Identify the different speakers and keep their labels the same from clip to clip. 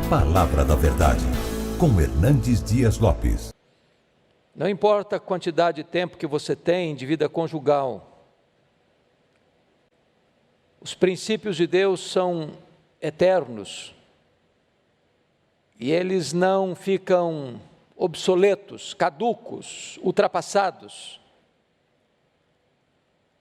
Speaker 1: Palavra da Verdade, com Hernandes Dias Lopes.
Speaker 2: Não importa a quantidade de tempo que você tem de vida conjugal, os princípios de Deus são eternos e eles não ficam obsoletos, caducos, ultrapassados.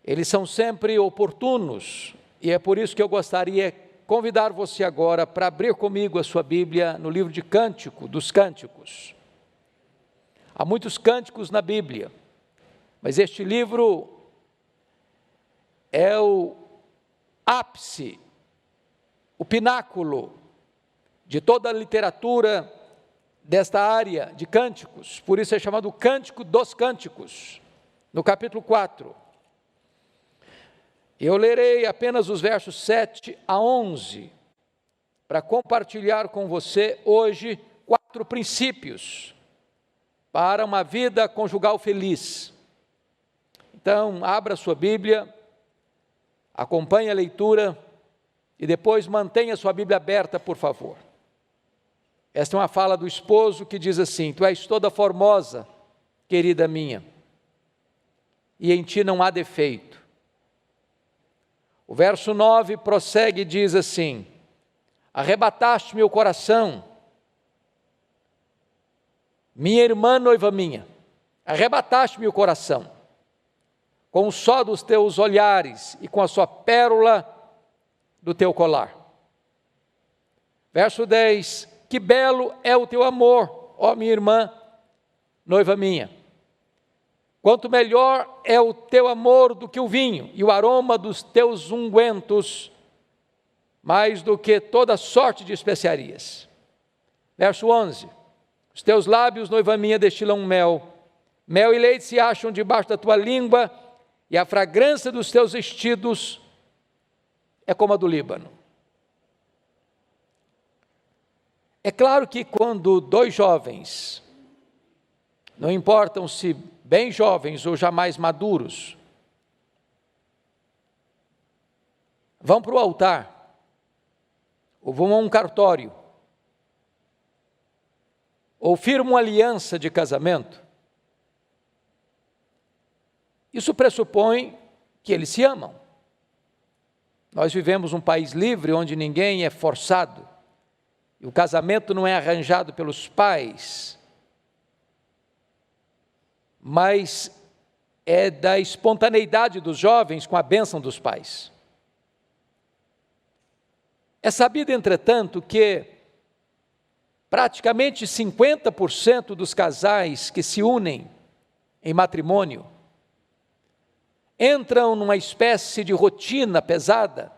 Speaker 2: Eles são sempre oportunos e é por isso que eu gostaria de convidar você agora para abrir comigo a sua Bíblia no livro de Cântico, dos Cânticos. Há muitos cânticos na Bíblia, mas este livro é o ápice, o pináculo de toda a literatura desta área de cânticos, por isso é chamado Cântico dos Cânticos, no capítulo 4. Eu lerei apenas os versos 7 a 11, para compartilhar com você hoje 4 princípios para uma vida conjugal feliz. Então, abra sua Bíblia, acompanhe a leitura e depois mantenha sua Bíblia aberta, por favor. Esta é uma fala do esposo que diz assim: Tu és toda formosa, querida minha, e em ti não há defeito. O verso 9 prossegue e diz assim: Arrebataste meu coração, minha irmã noiva minha, arrebataste-me o coração, com o só dos teus olhares e com a sua pérola do teu colar. Verso 10, que belo é o teu amor, ó minha irmã, noiva minha. Quanto melhor é o teu amor do que o vinho, e o aroma dos teus ungüentos, mais do que toda sorte de especiarias. Verso 11, os teus lábios, noiva minha, destilam mel. Mel e leite se acham debaixo da tua língua, e a fragrância dos teus vestidos é como a do Líbano. É claro que quando 2 jovens, não importam se bem jovens ou já mais maduros, vão para o altar, ou vão a um cartório, ou firmam uma aliança de casamento, isso pressupõe que eles se amam. Nós vivemos um país livre onde ninguém é forçado, e o casamento não é arranjado pelos pais, mas é da espontaneidade dos jovens com a bênção dos pais. É sabido, entretanto, que praticamente 50% dos casais que se unem em matrimônio entram numa espécie de rotina pesada,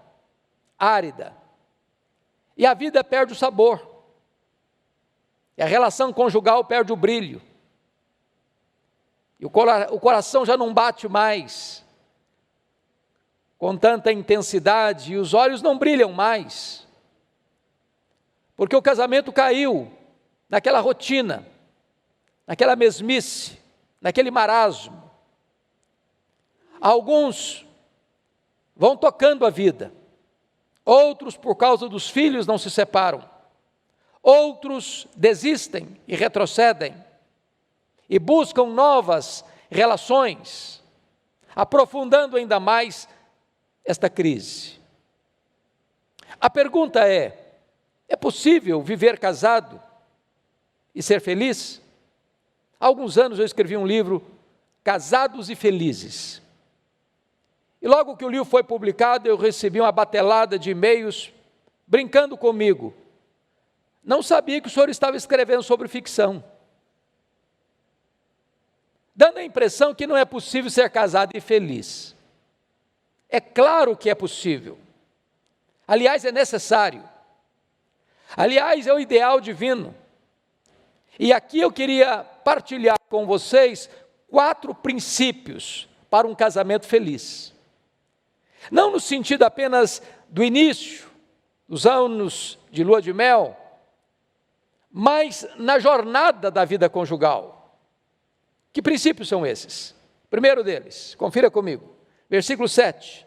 Speaker 2: árida, e a vida perde o sabor, e a relação conjugal perde o brilho, e o coração já não bate mais com tanta intensidade, e os olhos não brilham mais, porque o casamento caiu naquela rotina, naquela mesmice, naquele marasmo. Alguns vão tocando a vida, outros por causa dos filhos não se separam, outros desistem e retrocedem, e buscam novas relações, aprofundando ainda mais esta crise. A pergunta é possível viver casado e ser feliz? Há alguns anos eu escrevi um livro, Casados e Felizes. E logo que o livro foi publicado, eu recebi uma batelada de e-mails brincando comigo. Não sabia que o senhor estava escrevendo sobre ficção, dando a impressão que não é possível ser casado e feliz. É claro que é possível. Aliás, é necessário. Aliás, é o ideal divino. E aqui eu queria partilhar com vocês 4 princípios para um casamento feliz. Não no sentido apenas do início, dos anos de lua de mel, mas na jornada da vida conjugal. Que princípios são esses? Primeiro deles, confira comigo, versículo 7.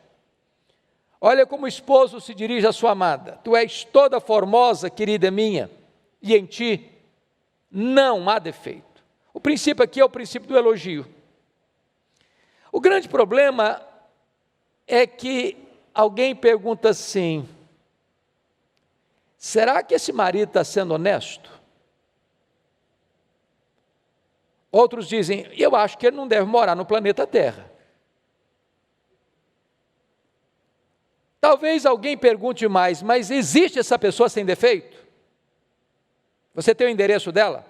Speaker 2: Olha como o esposo se dirige à sua amada. Tu és toda formosa, querida minha, e em ti não há defeito. O princípio aqui é o princípio do elogio. O grande problema é que alguém pergunta assim: será que esse marido está sendo honesto? Outros dizem: eu acho que ele não deve morar no planeta Terra. Talvez alguém pergunte mais: mas existe essa pessoa sem defeito? Você tem o endereço dela?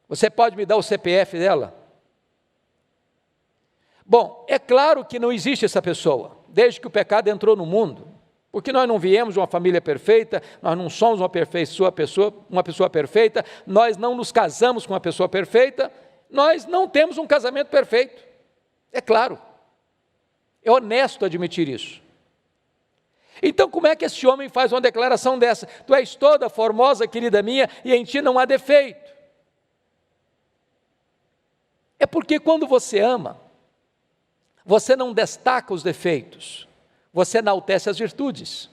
Speaker 2: Você pode me dar o CPF dela? Bom, é claro que não existe essa pessoa, desde que o pecado entrou no mundo, porque nós não viemos de uma família perfeita, nós não somos uma pessoa perfeita, nós não nos casamos com uma pessoa perfeita, nós não temos um casamento perfeito, é claro, é honesto admitir isso. Então como é que esse homem faz uma declaração dessa? Tu és toda formosa, querida minha, e em ti não há defeito. É porque quando você ama, você não destaca os defeitos, você enaltece as virtudes.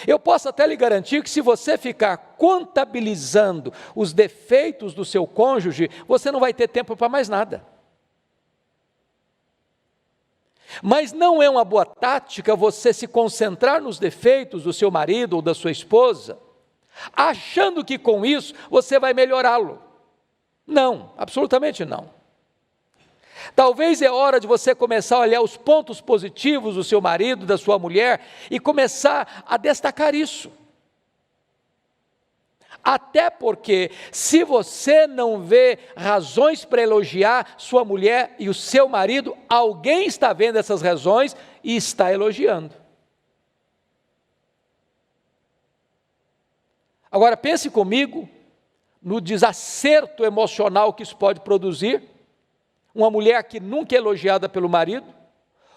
Speaker 2: Eu posso até lhe garantir que se você ficar contabilizando os defeitos do seu cônjuge, você não vai ter tempo para mais nada. Mas não é uma boa tática você se concentrar nos defeitos do seu marido ou da sua esposa, achando que com isso você vai melhorá-lo. Não, absolutamente não. Talvez é hora de você começar a olhar os pontos positivos do seu marido, da sua mulher, e começar a destacar isso. Até porque, se você não vê razões para elogiar sua mulher e o seu marido, alguém está vendo essas razões e está elogiando. Agora pense comigo no desacerto emocional que isso pode produzir. Uma mulher que nunca é elogiada pelo marido,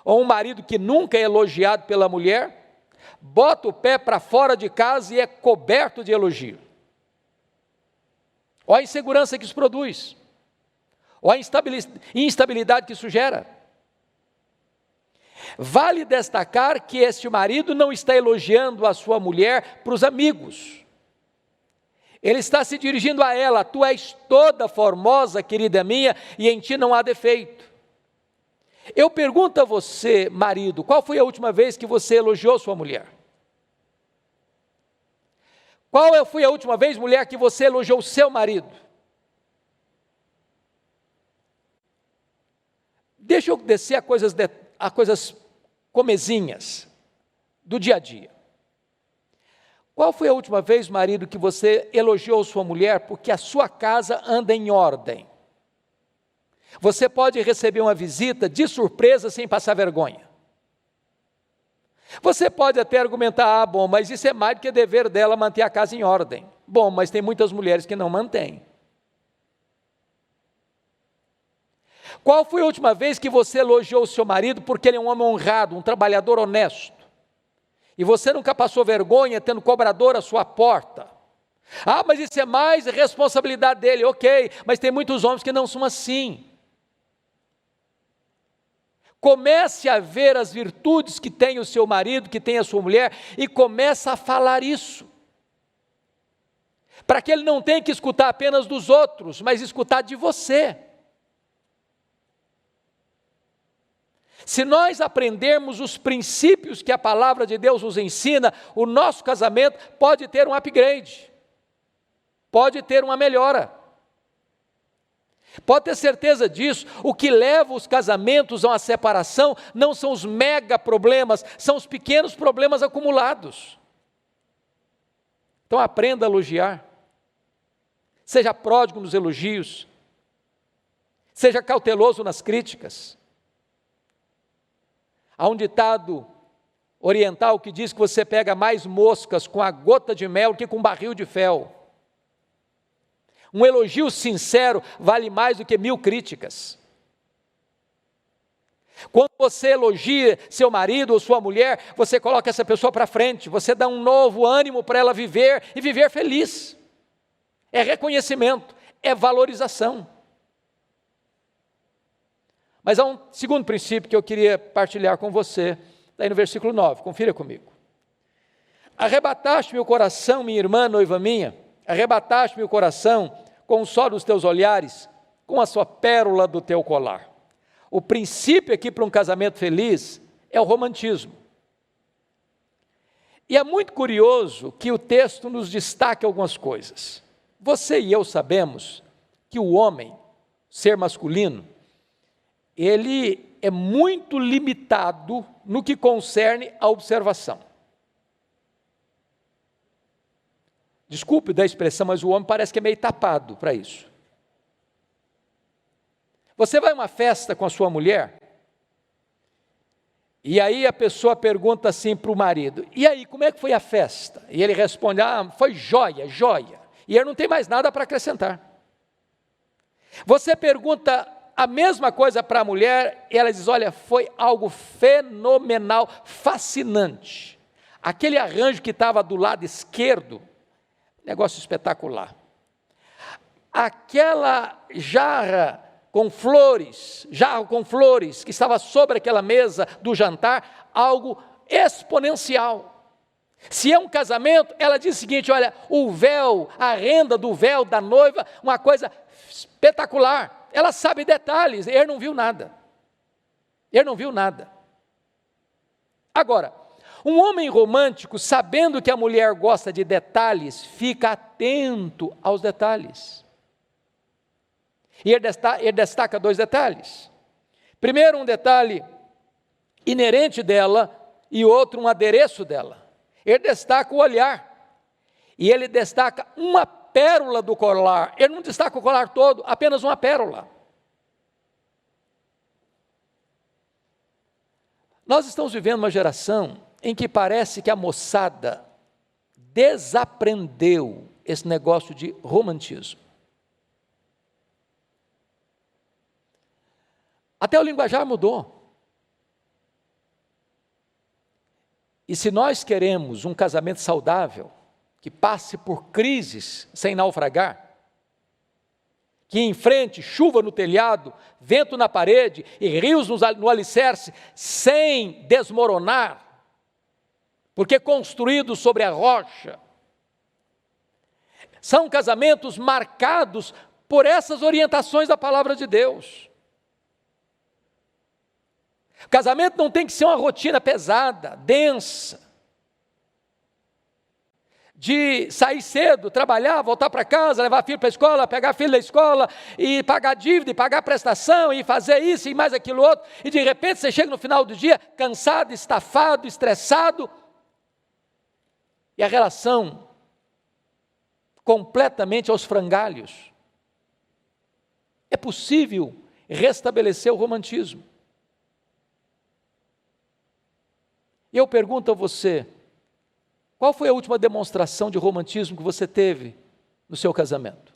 Speaker 2: ou um marido que nunca é elogiado pela mulher, bota o pé para fora de casa e é coberto de elogio. Olha a insegurança que isso produz, olha a instabilidade que isso gera. Vale destacar que este marido não está elogiando a sua mulher para os amigos. Ele está se dirigindo a ela: tu és toda formosa, querida minha, e em ti não há defeito. Eu pergunto a você, marido, qual foi a última vez que você elogiou sua mulher? Qual foi a última vez, mulher, que você elogiou o seu marido? Deixa eu descer a coisas comezinhas do dia a dia. Qual foi a última vez, marido, que você elogiou sua mulher porque a sua casa anda em ordem? Você pode receber uma visita de surpresa sem passar vergonha. Você pode até argumentar: bom, mas isso é mais do que dever dela manter a casa em ordem. Bom, mas tem muitas mulheres que não mantêm. Qual foi a última vez que você elogiou o seu marido porque ele é um homem honrado, um trabalhador honesto? E você nunca passou vergonha tendo cobrador à sua porta? Ah, mas isso é mais responsabilidade dele. Ok, mas tem muitos homens que não são assim. Comece a ver as virtudes que tem o seu marido, que tem a sua mulher, e comece a falar isso. Para que ele não tenha que escutar apenas dos outros, mas escutar de você. Se nós aprendermos os princípios que a palavra de Deus nos ensina, o nosso casamento pode ter um upgrade, pode ter uma melhora. Pode ter certeza disso. O que leva os casamentos a uma separação não são os mega problemas, são os pequenos problemas acumulados. Então aprenda a elogiar, seja pródigo nos elogios, seja cauteloso nas críticas. Há um ditado oriental que diz que você pega mais moscas com a gota de mel que com um barril de fel. Um elogio sincero vale mais do que 1000 críticas. Quando você elogia seu marido ou sua mulher, você coloca essa pessoa para frente, você dá um novo ânimo para ela viver e viver feliz. É reconhecimento, é valorização. Mas há um segundo princípio que eu queria partilhar com você, daí no versículo 9, confira comigo. Arrebataste-me o coração, minha irmã, noiva minha, arrebataste-me o coração com o sol dos teus olhares, com a sua pérola do teu colar. O princípio aqui para um casamento feliz é o romantismo. E é muito curioso que o texto nos destaque algumas coisas. Você e eu sabemos que o homem, ser masculino, ele é muito limitado no que concerne à observação. Desculpe da expressão, mas o homem parece que é meio tapado para isso. Você vai a uma festa com a sua mulher, e aí a pessoa pergunta assim para o marido, e aí, como é que foi a festa? E ele responde, foi joia, joia. E ele não tem mais nada para acrescentar. Você pergunta a mesma coisa para a mulher, e ela diz, olha, foi algo fenomenal, fascinante. Aquele arranjo que estava do lado esquerdo, negócio espetacular. Aquela jarro com flores, que estava sobre aquela mesa do jantar, algo exponencial. Se é um casamento, ela diz o seguinte, olha, o véu, a renda do véu da noiva, uma coisa espetacular. Ela sabe detalhes, ele não viu nada. Ele não viu nada. Agora, um homem romântico, sabendo que a mulher gosta de detalhes, fica atento aos detalhes. E ele destaca dois detalhes. Primeiro, um detalhe inerente dela, e outro, um adereço dela. Ele destaca o olhar, e ele destaca uma pérola do colar. Ele não destaca o colar todo, apenas uma pérola. Nós estamos vivendo uma geração em que parece que a moçada desaprendeu esse negócio de romantismo. Até o linguajar mudou. E se nós queremos um casamento saudável, que passe por crises sem naufragar, que enfrente chuva no telhado, vento na parede e rios no alicerce, sem desmoronar, porque construídos sobre a rocha, são casamentos marcados por essas orientações da palavra de Deus. O casamento não tem que ser uma rotina pesada, densa, de sair cedo, trabalhar, voltar para casa, levar filho para a escola, pegar filho da escola, e pagar dívida, e pagar prestação, e fazer isso e mais aquilo outro, e de repente você chega no final do dia, cansado, estafado, estressado, e a relação completamente aos frangalhos. É possível restabelecer o romantismo. E eu pergunto a você, qual foi a última demonstração de romantismo que você teve no seu casamento?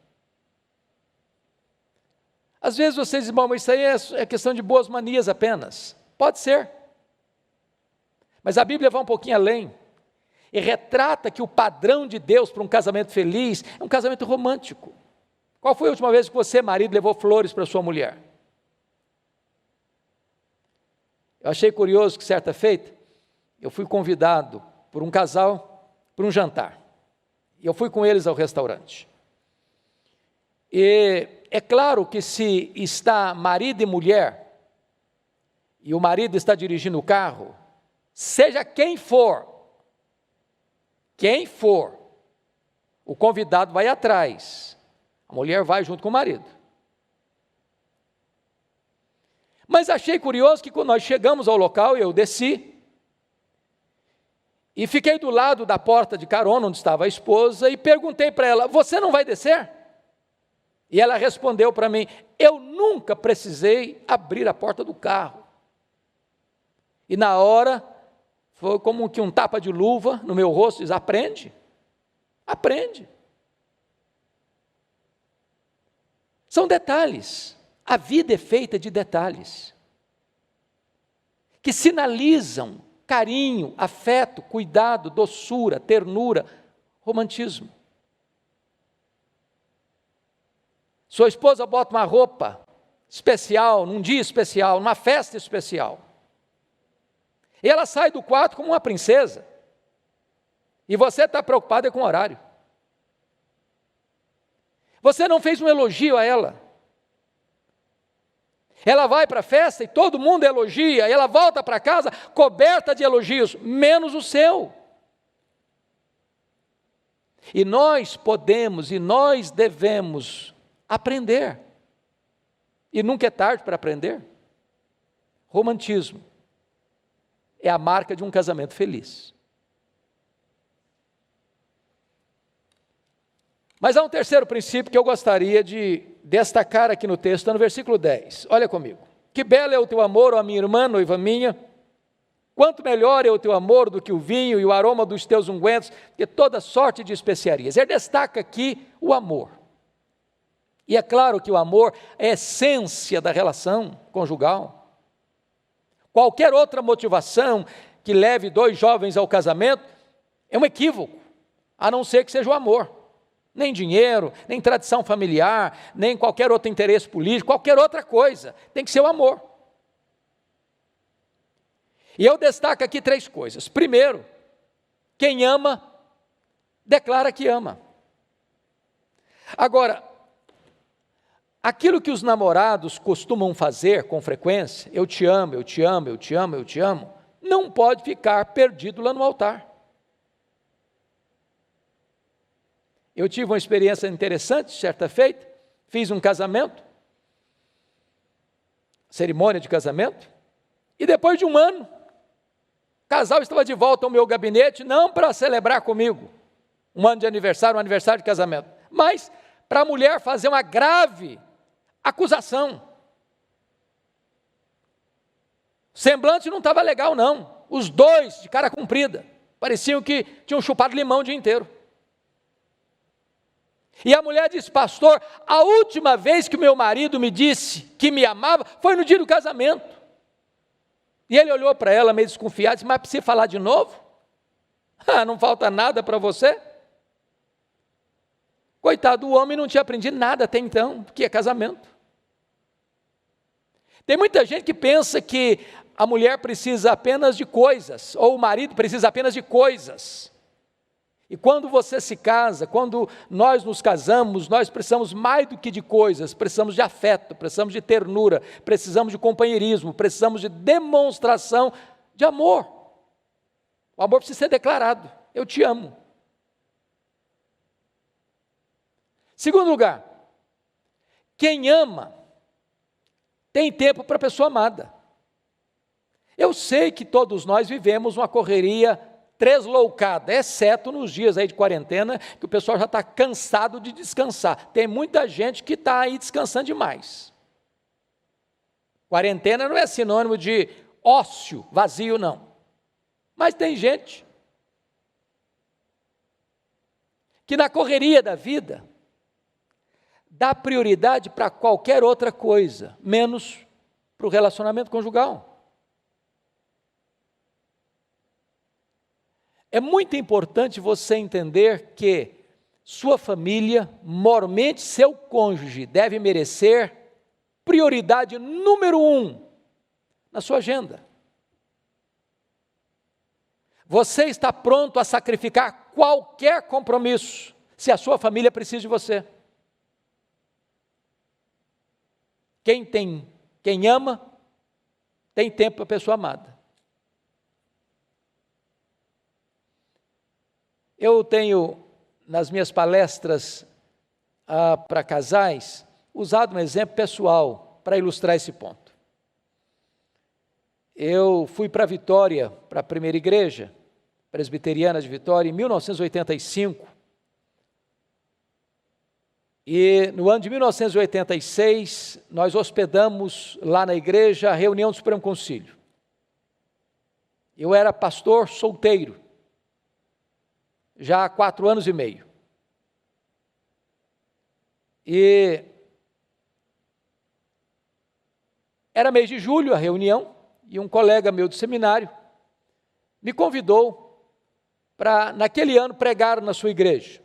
Speaker 2: Às vezes vocês dizem, bom, mas isso aí é questão de boas manias apenas. Pode ser. Mas a Bíblia vai um pouquinho além e retrata que o padrão de Deus para um casamento feliz é um casamento romântico. Qual foi a última vez que você, marido, levou flores para sua mulher? Eu achei curioso que certa feita, eu fui convidado por um casal para um jantar. E eu fui com eles ao restaurante. E é claro que se está marido e mulher, e o marido está dirigindo o carro, seja quem for, o convidado vai atrás, a mulher vai junto com o marido. Mas achei curioso que quando nós chegamos ao local, eu desci, e fiquei do lado da porta de carona, onde estava a esposa, e perguntei para ela, você não vai descer? E ela respondeu para mim, eu nunca precisei abrir a porta do carro. E na hora, foi como que um tapa de luva no meu rosto, diz, aprende. São detalhes, a vida é feita de detalhes, que sinalizam carinho, afeto, cuidado, doçura, ternura, romantismo. Sua esposa bota uma roupa especial, num dia especial, numa festa especial. E ela sai do quarto como uma princesa. E você está preocupado com o horário. Você não fez um elogio a ela. Ela vai para a festa e todo mundo elogia, e ela volta para casa coberta de elogios, menos o seu. E nós podemos e nós devemos aprender. E nunca é tarde para aprender. Romantismo é a marca de um casamento feliz. Mas há um terceiro princípio que eu gostaria de destacar aqui no texto, está no versículo 10. Olha comigo. Que belo é o teu amor, ó minha irmã, noiva minha. Quanto melhor é o teu amor do que o vinho e o aroma dos teus ungüentos, que toda sorte de especiarias. Ele destaca aqui o amor. E é claro que o amor é a essência da relação conjugal. Qualquer outra motivação que leve dois jovens ao casamento é um equívoco, a não ser que seja o amor. Nem dinheiro, nem tradição familiar, nem qualquer outro interesse político, qualquer outra coisa. Tem que ser o amor. E eu destaco aqui três coisas. Primeiro, quem ama, declara que ama. Agora, aquilo que os namorados costumam fazer com frequência, eu te amo, eu te amo, eu te amo, eu te amo, não pode ficar perdido lá no altar. Eu tive uma experiência interessante, certa feita, fiz um casamento, cerimônia de casamento, e depois de um ano, o casal estava de volta ao meu gabinete, não para celebrar comigo, um ano de aniversário, um aniversário de casamento, mas para a mulher fazer uma grave acusação. O semblante não estava legal não, os dois de cara comprida, pareciam que tinham chupado limão o dia inteiro. E a mulher disse, pastor, a última vez que o meu marido me disse que me amava, foi no dia do casamento. E ele olhou para ela meio desconfiado, disse, mas precisa falar de novo? Ah, não falta nada para você? Coitado, o homem não tinha aprendido nada até então, que é casamento. Tem muita gente que pensa que a mulher precisa apenas de coisas, ou o marido precisa apenas de coisas. E quando você se casa, quando nós nos casamos, nós precisamos mais do que de coisas, precisamos de afeto, precisamos de ternura, precisamos de companheirismo, precisamos de demonstração de amor. O amor precisa ser declarado, eu te amo. Segundo lugar, quem ama tem tempo para a pessoa amada. Eu sei que todos nós vivemos uma correria tresloucada, exceto nos dias aí de quarentena, que o pessoal já está cansado de descansar. Tem muita gente que está aí descansando demais. Quarentena não é sinônimo de ócio, vazio, não. Mas tem gente que na correria da vida dá prioridade para qualquer outra coisa, menos para o relacionamento conjugal. É muito importante você entender que sua família, mormente seu cônjuge, deve merecer prioridade número 1 na sua agenda. Você está pronto a sacrificar qualquer compromisso, se a sua família precisa de você. Quem ama, tem tempo para a pessoa amada. Eu tenho, nas minhas palestras para casais, usado um exemplo pessoal para ilustrar esse ponto. Eu fui para Vitória, para a primeira igreja presbiteriana de Vitória, em 1985. E no ano de 1986, nós hospedamos lá na igreja a reunião do Supremo Concílio. Eu era pastor solteiro, já há 4 anos e meio. E era mês de julho a reunião, e um colega meu do seminário me convidou para, naquele ano, pregar na sua igreja.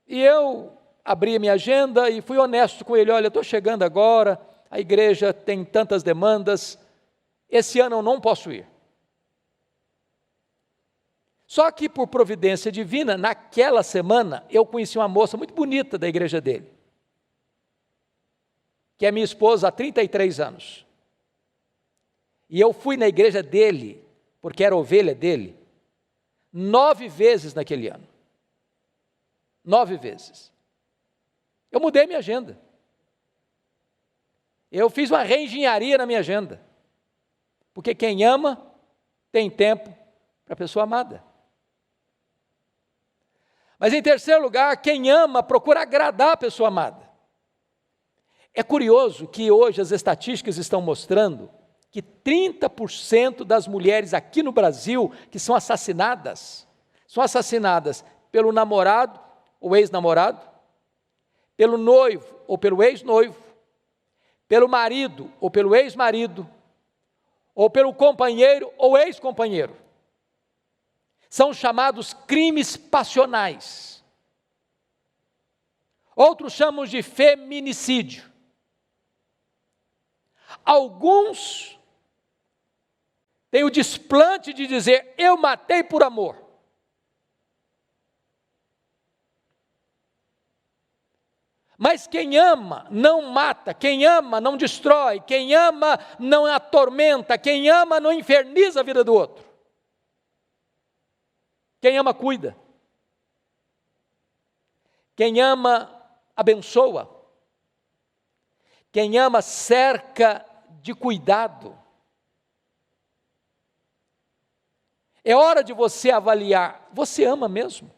Speaker 2: E eu abri a minha agenda e fui honesto com ele, olha, estou chegando agora, a igreja tem tantas demandas, esse ano eu não posso ir. Só que por providência divina, naquela semana, eu conheci uma moça muito bonita da igreja dele, que é minha esposa há 33 anos. E eu fui na igreja dele, porque era ovelha dele, 9 vezes naquele ano. 9 vezes. Eu mudei minha agenda. Eu fiz uma reengenharia na minha agenda. Porque quem ama tem tempo para a pessoa amada. Mas em terceiro lugar, quem ama procura agradar a pessoa amada. É curioso que hoje as estatísticas estão mostrando que 30% das mulheres aqui no Brasil que são assassinadas pelo namorado ou ex-namorado, pelo noivo ou pelo ex-noivo, pelo marido ou pelo ex-marido, ou pelo companheiro ou ex-companheiro. São chamados crimes passionais. Outros chamam de feminicídio. Alguns têm o desplante de dizer, eu matei por amor. Mas quem ama não mata, quem ama não destrói, quem ama não atormenta, quem ama não inferniza a vida do outro. Quem ama cuida. Quem ama abençoa. Quem ama cerca de cuidado. É hora de você avaliar, você ama mesmo?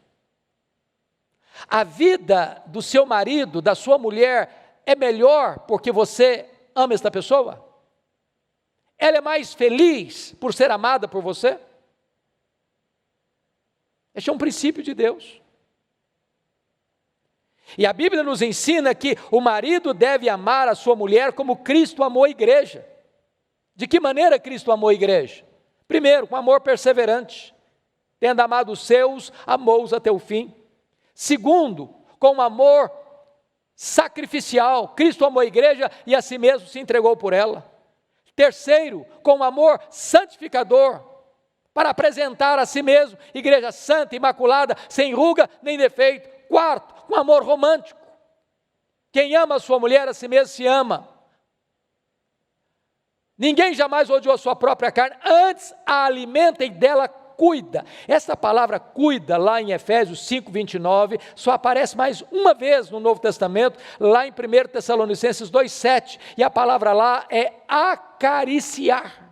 Speaker 2: A vida do seu marido, da sua mulher, é melhor porque você ama esta pessoa? Ela é mais feliz por ser amada por você? Este é um princípio de Deus. E a Bíblia nos ensina que o marido deve amar a sua mulher como Cristo amou a igreja. De que maneira Cristo amou a igreja? Primeiro, com amor perseverante. Tendo amado os seus, amou-os até o fim. Segundo, com amor sacrificial. Cristo amou a igreja e a si mesmo se entregou por ela. Terceiro, com amor santificador, para apresentar a si mesmo igreja santa, imaculada, sem ruga nem defeito. Quarto, com amor romântico. Quem ama a sua mulher, a si mesmo se ama. Ninguém jamais odiou a sua própria carne, antes a alimenta e dela cuida. Essa palavra cuida, lá em Efésios 5:29, só aparece mais uma vez no Novo Testamento, lá em 1 Tessalonicenses 2:7, e a palavra lá é acariciar.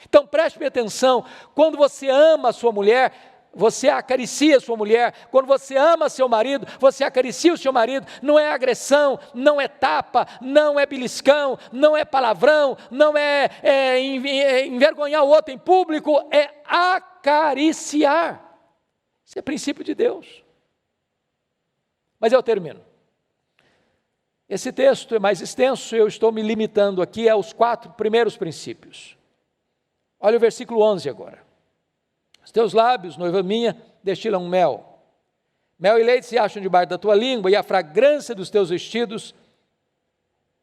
Speaker 2: Então preste atenção, quando você ama a sua mulher, você acaricia a sua mulher. Quando você ama seu marido, você acaricia o seu marido. Não é agressão, não é tapa, não é beliscão, não é palavrão, não é envergonhar o outro em público, é acariciar. Isso é princípio de Deus. Mas eu termino. Esse texto é mais extenso, eu estou me limitando aqui aos 4 primeiros princípios. Olha o versículo 11 agora. Os teus lábios, noiva minha, destilam mel. Mel e leite se acham debaixo da tua língua, e a fragrância dos teus vestidos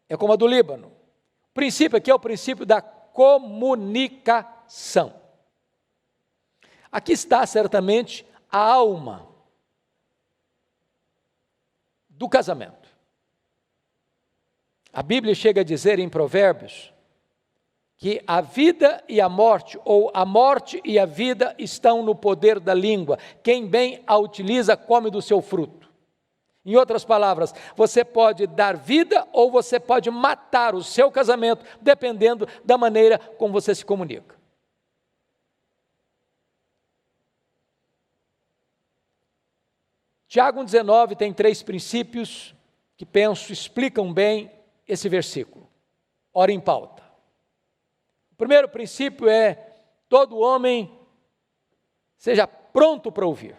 Speaker 2: é como a do Líbano. O princípio aqui é o princípio da comunicação. Aqui está certamente a alma do casamento. A Bíblia chega a dizer em Provérbios que a vida e a morte, ou a morte e a vida estão no poder da língua. Quem bem a utiliza, come do seu fruto. Em outras palavras, você pode dar vida ou você pode matar o seu casamento, dependendo da maneira como você se comunica. Tiago 1,19 tem 3 princípios que penso explicam bem esse versículo. Ora em pauta. O primeiro princípio é, todo homem seja pronto para ouvir.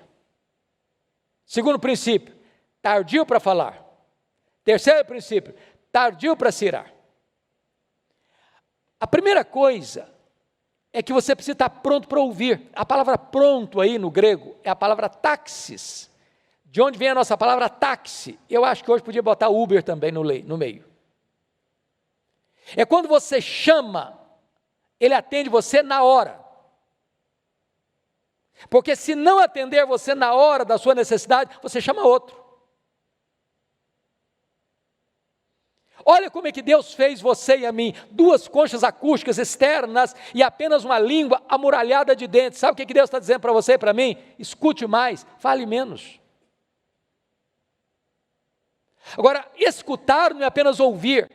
Speaker 2: Segundo princípio, tardio para falar. Terceiro princípio, tardio para se irar. A primeira coisa é que você precisa estar pronto para ouvir. A palavra pronto aí no grego é a palavra taxis. De onde vem a nossa palavra táxi? Eu acho que hoje podia botar Uber também no meio. É quando você chama, ele atende você na hora. Porque se não atender você na hora da sua necessidade, você chama outro. Olha como é que Deus fez você e a mim, 2 conchas acústicas externas e apenas uma língua amuralhada de dentro. Sabe o que Deus está dizendo para você e para mim? Escute mais, fale menos. Agora, escutar não é apenas ouvir.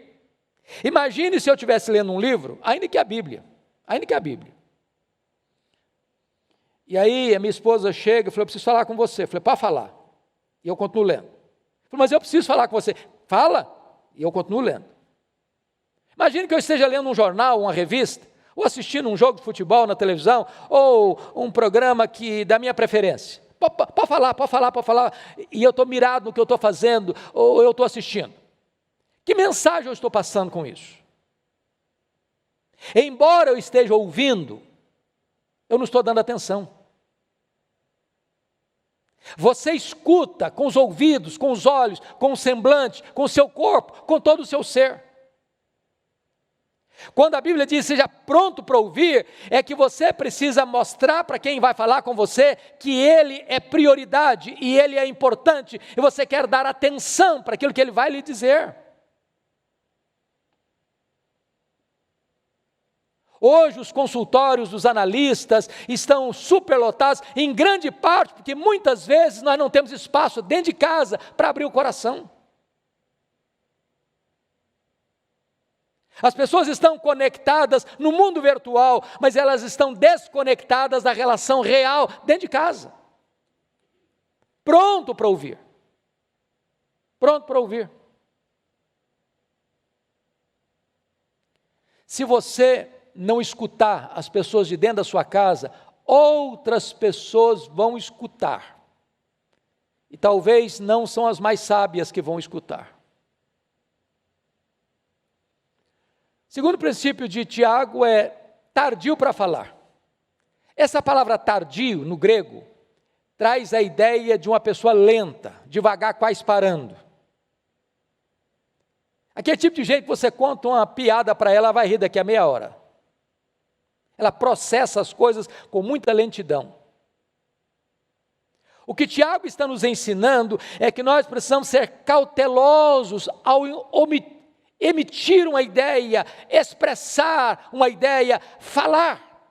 Speaker 2: Imagine se eu estivesse lendo um livro, ainda que a Bíblia. E aí a minha esposa chega e falou, eu preciso falar com você. Eu falei, pode falar. E eu continuo lendo. Eu falei, mas eu preciso falar com você. Fala. E eu continuo lendo. Imagine que eu esteja lendo um jornal, uma revista, ou assistindo um jogo de futebol na televisão, ou um programa da minha preferência. Pode falar. E eu estou mirado no que eu estou fazendo, ou eu estou assistindo. Que mensagem eu estou passando com isso? Embora eu esteja ouvindo, eu não estou dando atenção. Você escuta com os ouvidos, com os olhos, com o semblante, com o seu corpo, com todo o seu ser. Quando a Bíblia diz seja pronto para ouvir, é que você precisa mostrar para quem vai falar com você que ele é prioridade e ele é importante e você quer dar atenção para aquilo que ele vai lhe dizer. Hoje os consultórios dos analistas estão superlotados, em grande parte porque muitas vezes nós não temos espaço dentro de casa para abrir o coração. As pessoas estão conectadas no mundo virtual, mas elas estão desconectadas da relação real dentro de casa. Pronto para ouvir. Se você não escutar as pessoas de dentro da sua casa, outras pessoas vão escutar. E talvez não são as mais sábias que vão escutar. Segundo princípio de Tiago é tardio para falar. Essa palavra tardio, no grego, traz a ideia de uma pessoa lenta, devagar, quase parando. Aquele tipo de gente que você conta uma piada para ela, ela vai rir daqui a meia hora. Ela processa as coisas com muita lentidão. O que Tiago está nos ensinando é que nós precisamos ser cautelosos ao emitir uma ideia, expressar uma ideia, falar.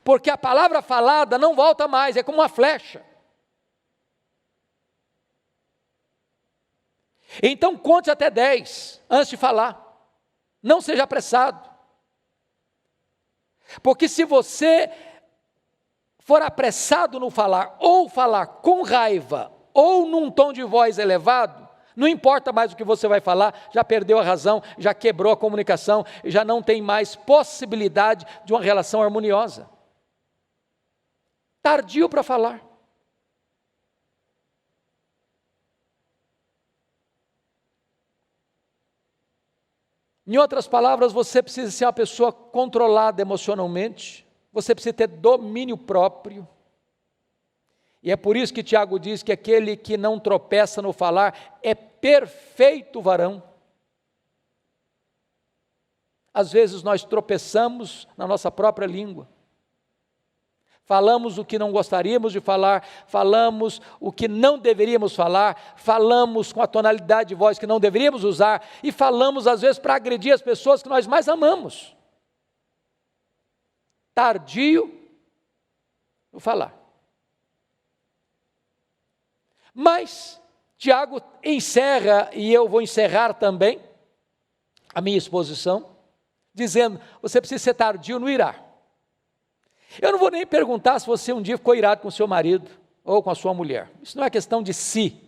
Speaker 2: Porque a palavra falada não volta mais, é como uma flecha. Então conte até 10 antes de falar. Não seja apressado. Porque se você for apressado no falar, ou falar com raiva, ou num tom de voz elevado, não importa mais o que você vai falar, já perdeu a razão, já quebrou a comunicação, já não tem mais possibilidade de uma relação harmoniosa. Tardio para falar. Em outras palavras, você precisa ser uma pessoa controlada emocionalmente, você precisa ter domínio próprio. E é por isso que Tiago diz que aquele que não tropeça no falar é perfeito varão. Às vezes nós tropeçamos na nossa própria língua. Falamos o que não gostaríamos de falar, falamos o que não deveríamos falar, falamos com a tonalidade de voz que não deveríamos usar e falamos às vezes para agredir as pessoas que nós mais amamos. Tardio no falar. Mas Tiago encerra, e eu vou encerrar também a minha exposição, dizendo, você precisa ser tardio no irar. Eu não vou nem perguntar se você um dia ficou irado com o seu marido ou com a sua mulher. Isso não é questão de si,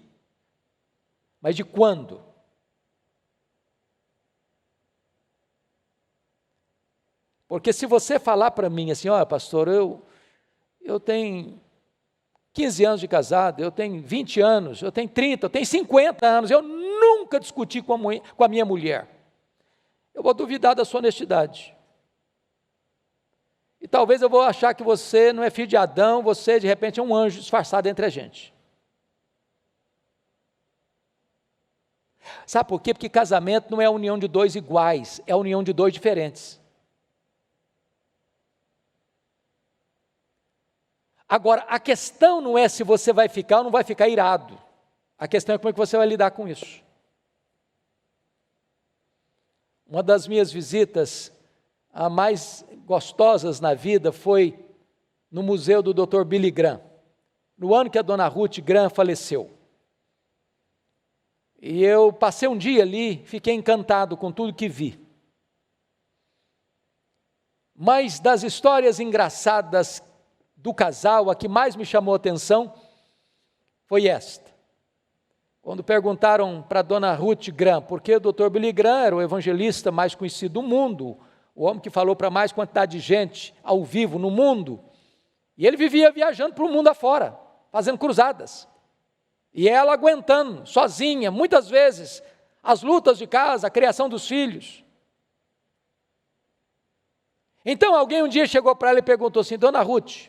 Speaker 2: mas de quando. Porque se você falar para mim assim, olha pastor, eu tenho 15 anos de casado, eu tenho 20 anos, eu tenho 30, eu tenho 50 anos, eu nunca discuti com a minha mulher. Eu vou duvidar da sua honestidade. E talvez eu vou achar que você não é filho de Adão, você de repente é um anjo disfarçado entre a gente. Sabe por quê? Porque casamento não é a união de dois iguais, é a união de dois diferentes. Agora, a questão não é se você vai ficar ou não vai ficar irado. A questão é como é que você vai lidar com isso. Uma das minhas visitas a mais gostosas na vida foi no museu do Dr. Billy Graham, no ano que a dona Ruth Graham faleceu. E eu passei um dia ali, fiquei encantado com tudo que vi. Mas das histórias engraçadas do casal, a que mais me chamou a atenção foi esta. Quando perguntaram para a dona Ruth Graham, porque o Dr. Billy Graham era o evangelista mais conhecido do mundo, o homem que falou para mais quantidade de gente ao vivo no mundo, e ele vivia viajando para o mundo afora, fazendo cruzadas, e ela aguentando, sozinha, muitas vezes, as lutas de casa, a criação dos filhos. Então alguém um dia chegou para ela e perguntou assim: dona Ruth,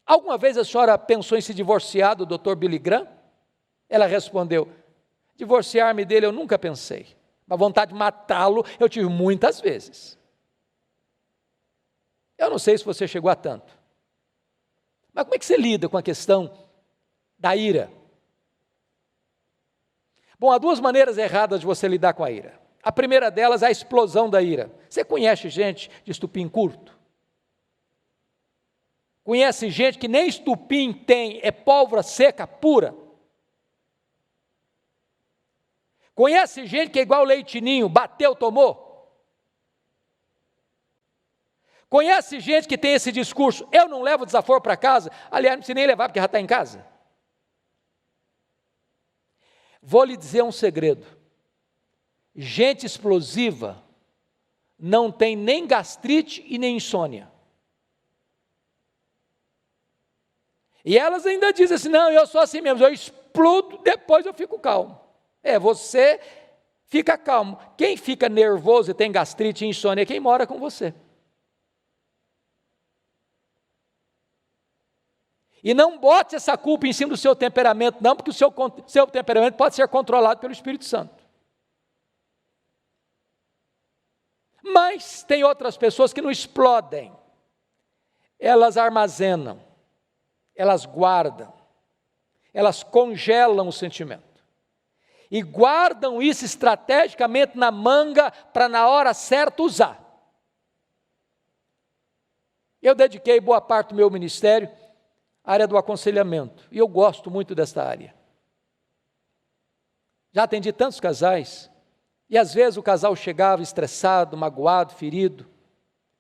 Speaker 2: alguma vez a senhora pensou em se divorciar do Dr. Billy Graham? Ela respondeu: divorciar-me dele eu nunca pensei, a vontade de matá-lo eu tive muitas vezes. Eu não sei se você chegou a tanto, mas como é que você lida com a questão da ira? Bom, há duas maneiras erradas de você lidar com a ira. A primeira delas é a explosão da ira. Você conhece gente de estupim curto? Conhece gente que nem estupim tem, é pólvora seca pura? Conhece gente que é igual leitinho, bateu, tomou? Conhece gente que tem esse discurso: eu não levo desaforo para casa, aliás, não precisa nem levar porque já está em casa. Vou lhe dizer um segredo: gente explosiva não tem nem gastrite e nem insônia. E elas ainda dizem assim: não, eu sou assim mesmo, eu explodo, depois eu fico calmo. Você fica calmo. Quem fica nervoso e tem gastrite e insônia é quem mora com você. E não bote essa culpa em cima do seu temperamento, não, porque o seu temperamento pode ser controlado pelo Espírito Santo. Mas tem outras pessoas que não explodem. Elas armazenam, elas guardam, elas congelam o sentimento. E guardam isso estrategicamente na manga para na hora certa usar. Eu dediquei boa parte do meu ministério à área do aconselhamento, e eu gosto muito desta área. Já atendi tantos casais, e às vezes o casal chegava estressado, magoado, ferido,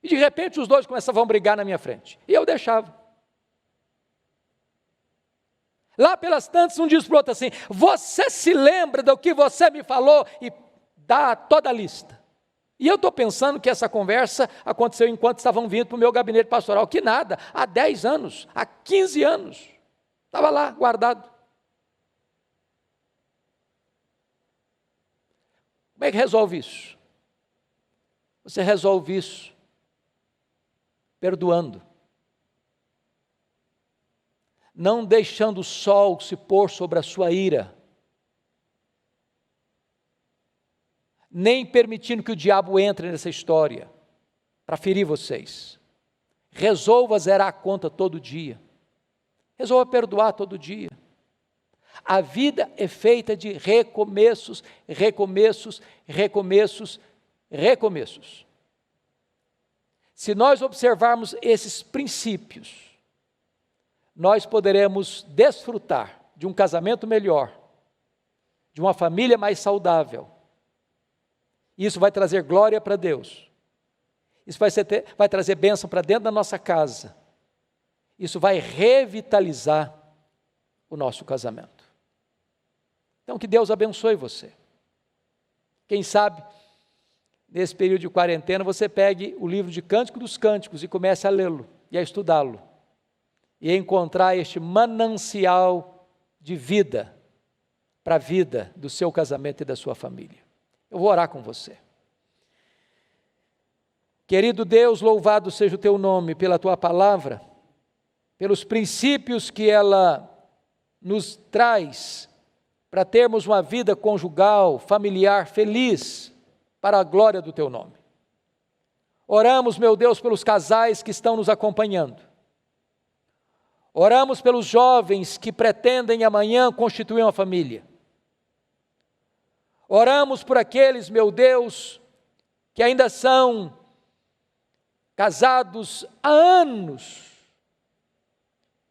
Speaker 2: e de repente os dois começavam a brigar na minha frente, e eu deixava. Lá pelas tantas, um diz para o outro assim: você se lembra do que você me falou? E dá toda a lista. E eu estou pensando que essa conversa aconteceu enquanto estavam vindo para o meu gabinete pastoral, que nada, há 10 anos, há 15 anos, estava lá guardado. Como é que resolve isso? Você resolve isso perdoando. Não deixando o sol se pôr sobre a sua ira, nem permitindo que o diabo entre nessa história, para ferir vocês. Resolva zerar a conta todo dia, resolva perdoar todo dia. A vida é feita de recomeços, recomeços, recomeços, recomeços. Se nós observarmos esses princípios, nós poderemos desfrutar de um casamento melhor, de uma família mais saudável. Isso vai trazer glória para Deus. Isso vai trazer bênção para dentro da nossa casa. Isso vai revitalizar o nosso casamento. Então, que Deus abençoe você. Quem sabe, nesse período de quarentena, você pegue o livro de Cântico dos Cânticos e comece a lê-lo e a estudá-lo. E encontrar este manancial de vida para a vida do seu casamento e da sua família. Eu vou orar com você. Querido Deus, louvado seja o teu nome pela tua palavra, pelos princípios que ela nos traz para termos uma vida conjugal, familiar, feliz, para a glória do teu nome. Oramos, meu Deus, pelos casais que estão nos acompanhando. Oramos pelos jovens que pretendem amanhã constituir uma família. Oramos por aqueles, meu Deus, que ainda são casados há anos,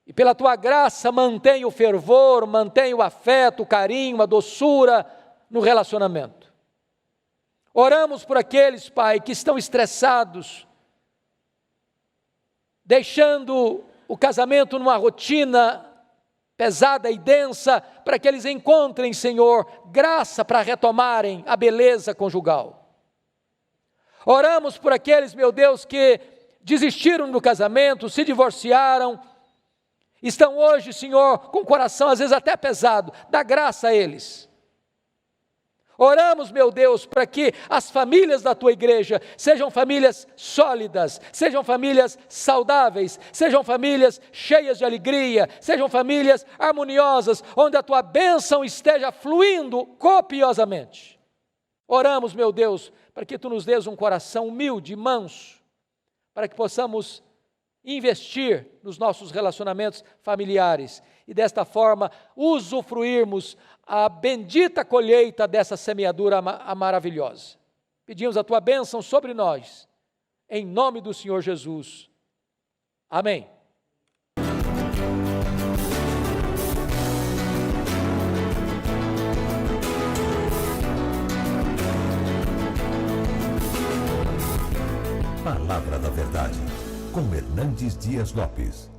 Speaker 2: e pela tua graça mantém o fervor, mantém o afeto, o carinho, a doçura no relacionamento. Oramos por aqueles, Pai, que estão estressados, deixando o casamento numa rotina pesada e densa, para que eles encontrem, Senhor, graça para retomarem a beleza conjugal. Oramos por aqueles, meu Deus, que desistiram do casamento, se divorciaram, estão hoje, Senhor, com o coração às vezes até pesado. Dá graça a eles. Oramos, meu Deus, para que as famílias da tua igreja sejam famílias sólidas, sejam famílias saudáveis, sejam famílias cheias de alegria, sejam famílias harmoniosas, onde a tua bênção esteja fluindo copiosamente. Oramos, meu Deus, para que tu nos dês um coração humilde, manso, para que possamos investir nos nossos relacionamentos familiares e desta forma usufruirmos a bendita colheita dessa semeadura maravilhosa. Pedimos a tua bênção sobre nós, em nome do Senhor Jesus. Amém.
Speaker 1: Palavra da Verdade, com Hernandes Dias Lopes.